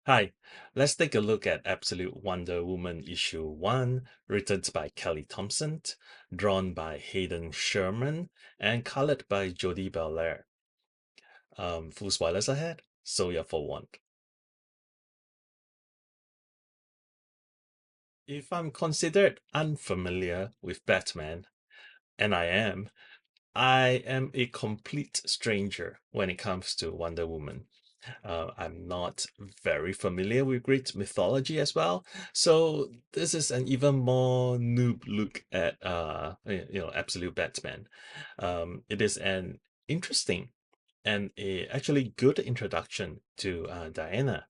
Hi, let's take a look at Absolute Wonder Woman issue 1, written by Kelly Thompson, drawn by Hayden Sherman, and colored by Jordie Bellaire. Full spoilers ahead, so you're forewarned. If I'm considered unfamiliar with Batman, and I am a complete stranger when it comes to Wonder Woman. I'm not very familiar with Greek mythology as well, so this is an even more noob look at Absolute Batman. It is an interesting and a actually good introduction to Diana.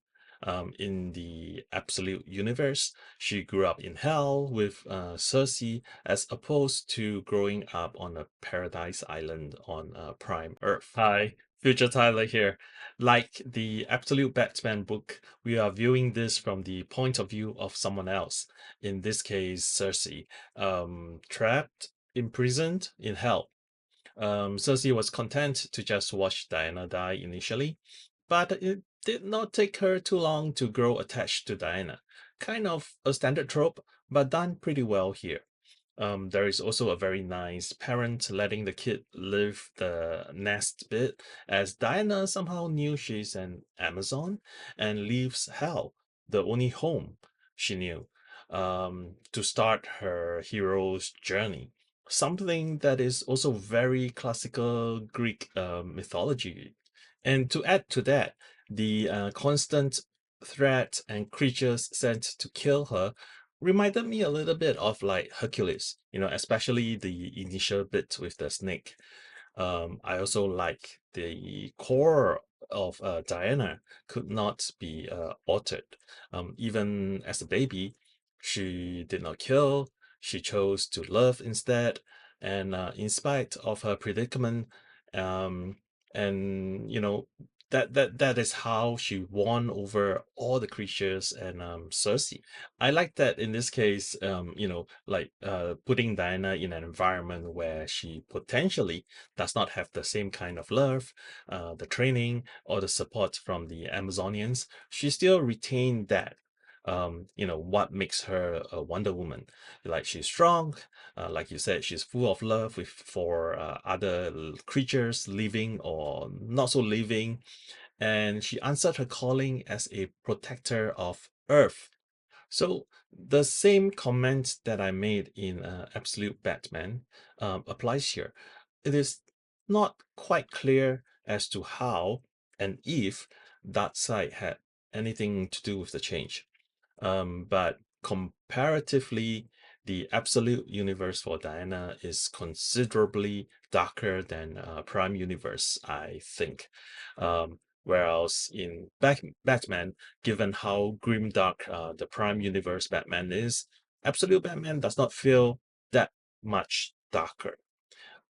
In the Absolute universe, she grew up in hell with Cersei, as opposed to growing up on a paradise island on Prime Earth. Hi, Future Tyler here. Like the Absolute Batman book, we are viewing this from the point of view of someone else. In this case, Cersei, trapped, imprisoned in hell. Cersei was content to just watch Diana die initially, but it did not take her too long to grow attached to Diana. Kind of a standard trope, but done pretty well here. There is also a very nice parent letting the kid live the nest bit, as Diana somehow knew she's an Amazon and leaves Hell, the only home she knew, to start her hero's journey. Something that is also very classical Greek mythology. And to add to that, the constant threat and creatures sent to kill her reminded me a little bit of like Hercules, especially the initial bit with the snake. I also like the core of Diana could not be altered. Even as a baby, she did not kill, she chose to love instead. And in spite of her predicament, um, and that is how she won over all the creatures and Cersei. I like that in this case, putting Diana in an environment where she potentially does not have the same kind of love, the training, or the support from the Amazonians. She still retained that. What makes her a Wonder Woman? Like she's strong, like you said, she's full of love with for other creatures, living or not so living, and she answered her calling as a protector of Earth. So the same comment that I made in Absolute Batman applies here. It is not quite clear as to how and if Darkseid had anything to do with the change. But comparatively, the absolute universe for Diana is considerably darker than Prime Universe, I think. Whereas in Batman, given how grimdark the Prime Universe Batman is, Absolute Batman does not feel that much darker.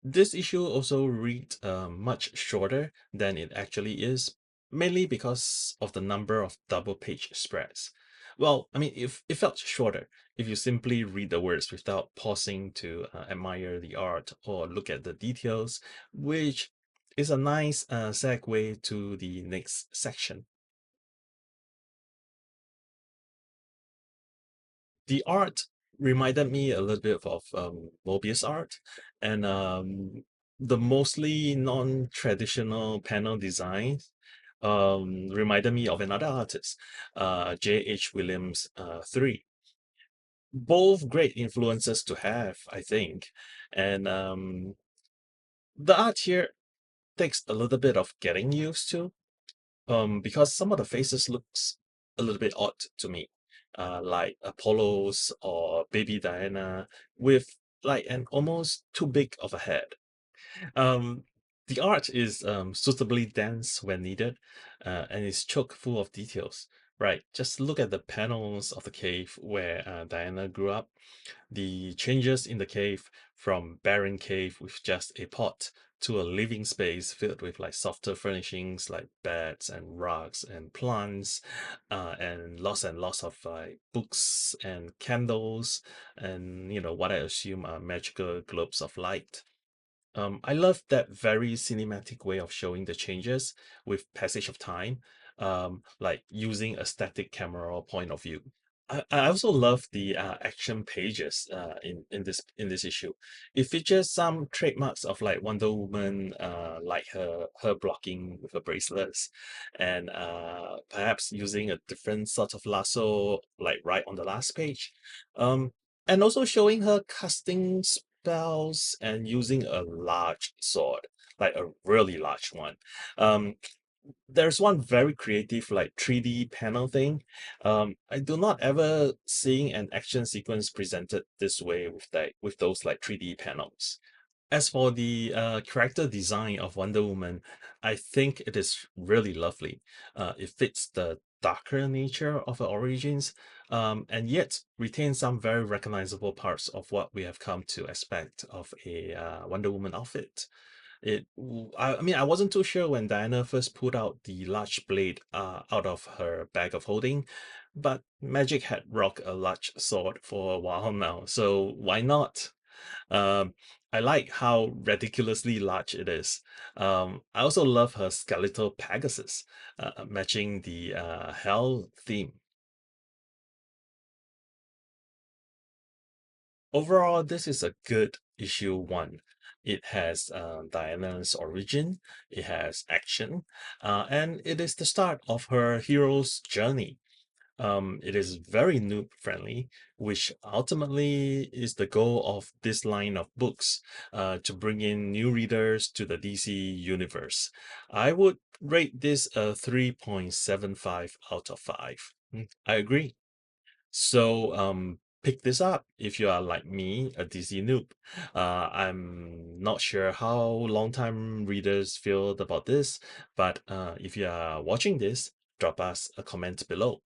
This issue also read much shorter than it actually is, mainly because of the number of double page spreads. Well, I mean, if it felt shorter if you simply read the words without pausing to admire the art or look at the details, which is a nice segue to the next section. The art reminded me a little bit of Mobius art, and the mostly non-traditional panel designs reminded me of another artist, J.H. Williams 3. Both great influences to have, I think. And the art here takes a little bit of getting used to, because some of the faces looks a little bit odd to me, like Apollo's or Baby Diana with like an almost too big of a head. Um, the art is suitably dense when needed, and is chock full of details. Right, just look at the panels of the cave where Diana grew up. The changes in the cave from barren cave with just a pot to a living space filled with like softer furnishings like beds and rugs and plants, and lots of like books and candles and what I assume are magical globes of light. I love that very cinematic way of showing the changes with passage of time, like using a static camera point of view. I also love the action pages in this issue. It features some trademarks of like Wonder Woman, like her blocking with her bracelets, and perhaps using a different sort of lasso, like right on the last page. Um, and also showing her casting spells and using a large sword, like a really large one. Um, there's one very creative like 3D panel thing. I do not ever seeing an action sequence presented this way with those like 3D panels. As for the character design of Wonder Woman, I think it is really lovely. It fits the darker nature of her origins, and yet retains some very recognizable parts of what we have come to expect of a Wonder Woman outfit. I mean, I wasn't too sure when Diana first pulled out the large blade out of her bag of holding, but Magic had rocked a large sword for a while now, so why not? Um, I like how ridiculously large it is. I also love her skeletal Pegasus, matching the Hell theme. Overall, this is a good issue one. It has Diana's origin, it has action, and it is the start of her hero's journey. It is very noob friendly, which ultimately is the goal of this line of books, to bring in new readers to the DC universe. I would rate this a 3.75 out of 5. I agree. So pick this up if you are like me, a DC noob. I'm not sure how long-time readers feel about this, but if you are watching this, drop us a comment below.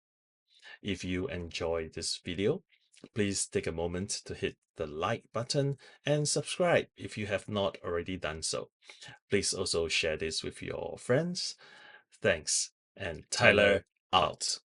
If you enjoy this video, please take a moment to hit the like button and subscribe if you have not already done so. Please also share this with your friends. Thanks, and Tyler Tyler out. out.